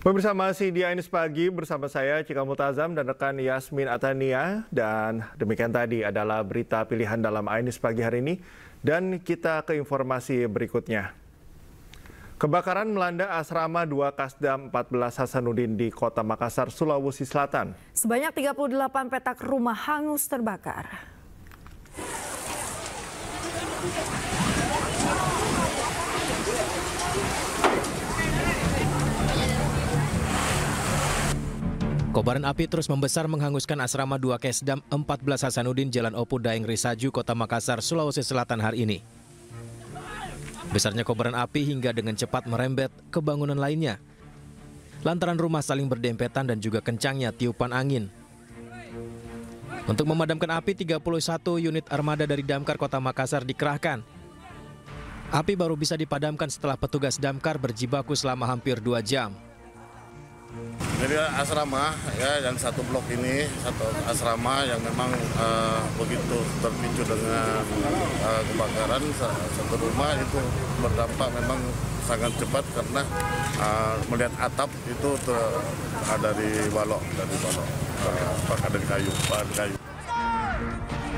Pemirsa, masih di Ainis Pagi bersama saya Cika Multazam dan rekan Yasmin Atania. Dan demikian tadi adalah berita pilihan dalam Ainis Pagi hari ini. Dan kita ke informasi berikutnya. Kebakaran melanda asrama 2 Kasdam 14 Hasanuddin di Kota Makassar, Sulawesi Selatan. Sebanyak 38 petak rumah hangus terbakar. Kobaran api terus membesar menghanguskan asrama 2 Kasdam 14 Hasanuddin Jalan Opu Daeng Risaju, Kota Makassar, Sulawesi Selatan hari ini. Besarnya kobaran api hingga dengan cepat merembet ke bangunan lainnya. Lantaran rumah saling berdempetan dan juga kencangnya tiupan angin. Untuk memadamkan api, 31 unit armada dari Damkar Kota Makassar dikerahkan. Api baru bisa dipadamkan setelah petugas Damkar berjibaku selama hampir 2 jam. Jadi asrama ya, yang satu blok ini satu asrama yang memang begitu terpicu dengan kebakaran satu rumah itu berdampak memang sangat cepat karena melihat atap itu dari balok dari kayu.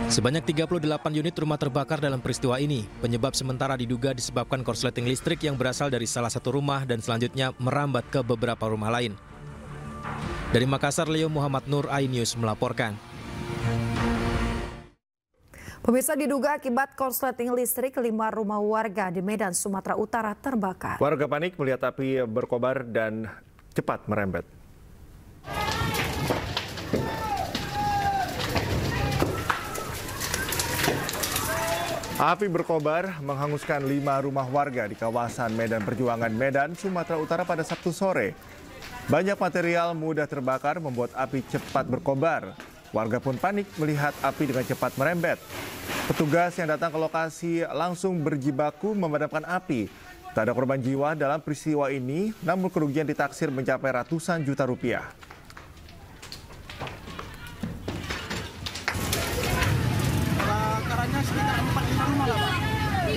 Sebanyak 38 unit rumah terbakar dalam peristiwa ini. Penyebab sementara diduga disebabkan korsleting listrik yang berasal dari salah satu rumah dan selanjutnya merambat ke beberapa rumah lain. Dari Makassar, Leo Muhammad Nur, iNews melaporkan. Pemirsa, diduga akibat korsleting listrik 5 rumah warga di Medan, Sumatera Utara terbakar. Warga panik melihat api berkobar dan cepat merembet. Api berkobar menghanguskan 5 rumah warga di kawasan Medan Perjuangan, Medan, Sumatera Utara pada Sabtu sore. Banyak material mudah terbakar membuat api cepat berkobar. Warga pun panik melihat api dengan cepat merembet. Petugas yang datang ke lokasi langsung berjibaku memadamkan api. Tak ada korban jiwa dalam peristiwa ini, namun kerugian ditaksir mencapai ratusan juta rupiah. Bakarannya sekitar 4-5 rumah lah, Pak.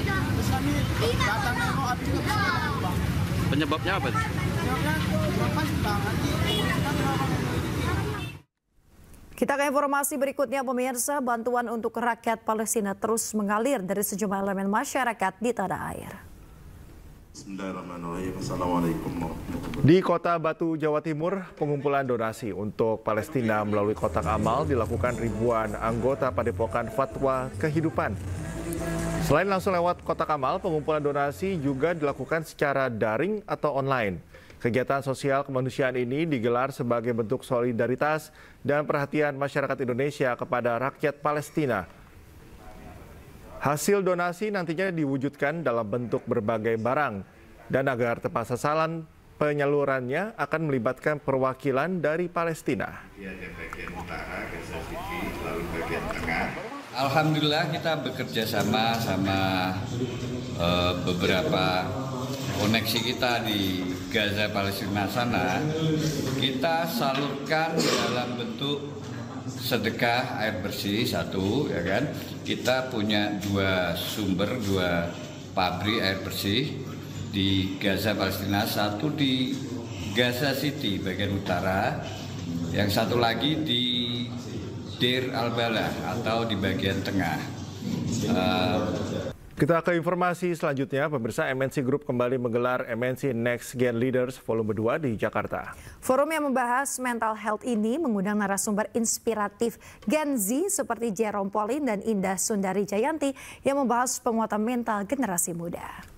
Terus kami datang nengok api juga bisa padam, Bang. Penyebabnya apa? Kita ke informasi berikutnya, pemirsa. Bantuan untuk rakyat Palestina terus mengalir dari sejumlah elemen masyarakat di tanah air. Di Kota Batu, Jawa Timur, pengumpulan donasi untuk Palestina melalui kotak amal dilakukan ribuan anggota Padepokan Fatwa Kehidupan. Selain langsung lewat kotak amal, pengumpulan donasi juga dilakukan secara daring atau online. Kegiatan sosial kemanusiaan ini digelar sebagai bentuk solidaritas dan perhatian masyarakat Indonesia kepada rakyat Palestina. Hasil donasi nantinya diwujudkan dalam bentuk berbagai barang, dan agar tepat sasaran penyalurannya akan melibatkan perwakilan dari Palestina. Alhamdulillah kita bekerja sama beberapa koneksi kita di Gaza Palestina sana. Kita salurkan dalam bentuk sedekah air bersih satu, ya kan. Kita punya 2 sumber, 2 pabrik air bersih di Gaza Palestina, satu di Gaza City bagian utara, yang satu lagi di Deir al-Balah atau di bagian tengah. Kita ke informasi selanjutnya, pemirsa. MNC Group kembali menggelar MNC Next Gen Leaders Volume 2 di Jakarta. Forum yang membahas mental health ini mengundang narasumber inspiratif Gen Z seperti Jerome Pauline dan Indah Sundari Jayanti yang membahas penguatan mental generasi muda.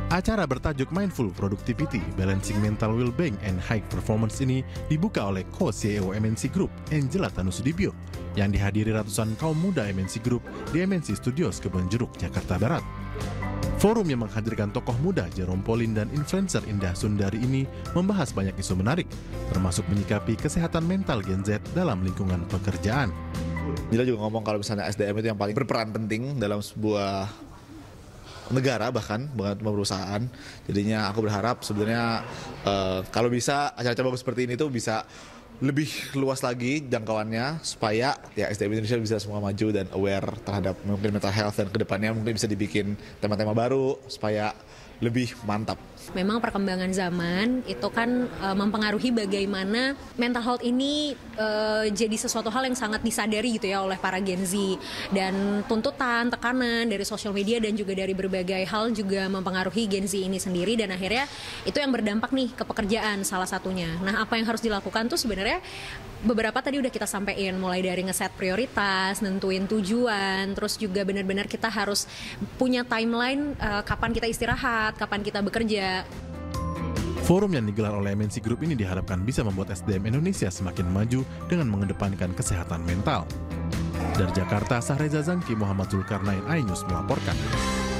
Acara bertajuk Mindful Productivity, Balancing Mental Well-being and High Performance ini dibuka oleh co-CEO MNC Group, Angela Tanusudibyo, yang dihadiri ratusan kaum muda MNC Group di MNC Studios Kebon Jeruk, Jakarta Barat. Forum yang menghadirkan tokoh muda Jerome Pauline dan influencer Indah Sundari ini membahas banyak isu menarik, termasuk menyikapi kesehatan mental Gen Z dalam lingkungan pekerjaan. Dia juga ngomong kalau misalnya SDM itu yang paling berperan penting dalam sebuah negara, bahkan perusahaan. Jadinya aku berharap sebenarnya kalau bisa acara-acara bagus seperti ini tuh bisa lebih luas lagi jangkauannya supaya ya SDM Indonesia bisa semua maju dan aware terhadap mungkin mental health, dan kedepannya mungkin bisa dibikin tema-tema baru supaya lebih mantap. Memang perkembangan zaman itu kan mempengaruhi bagaimana mental health ini jadi sesuatu hal yang sangat disadari gitu ya oleh para Gen Z, dan tuntutan, tekanan dari sosial media dan juga dari berbagai hal juga mempengaruhi Gen Z ini sendiri, dan akhirnya itu yang berdampak nih ke pekerjaan salah satunya. Nah, apa yang harus dilakukan tuh sebenarnya beberapa tadi udah kita sampein, mulai dari ngeset prioritas, nentuin tujuan, terus juga benar-benar kita harus punya timeline kapan kita istirahat, kapan kita bekerja. Forum yang digelar oleh MNC Group ini diharapkan bisa membuat SDM Indonesia semakin maju dengan mengedepankan kesehatan mental. Dari Jakarta, Sahreza Zangki, Muhammad Zulkarnain, iNews melaporkan.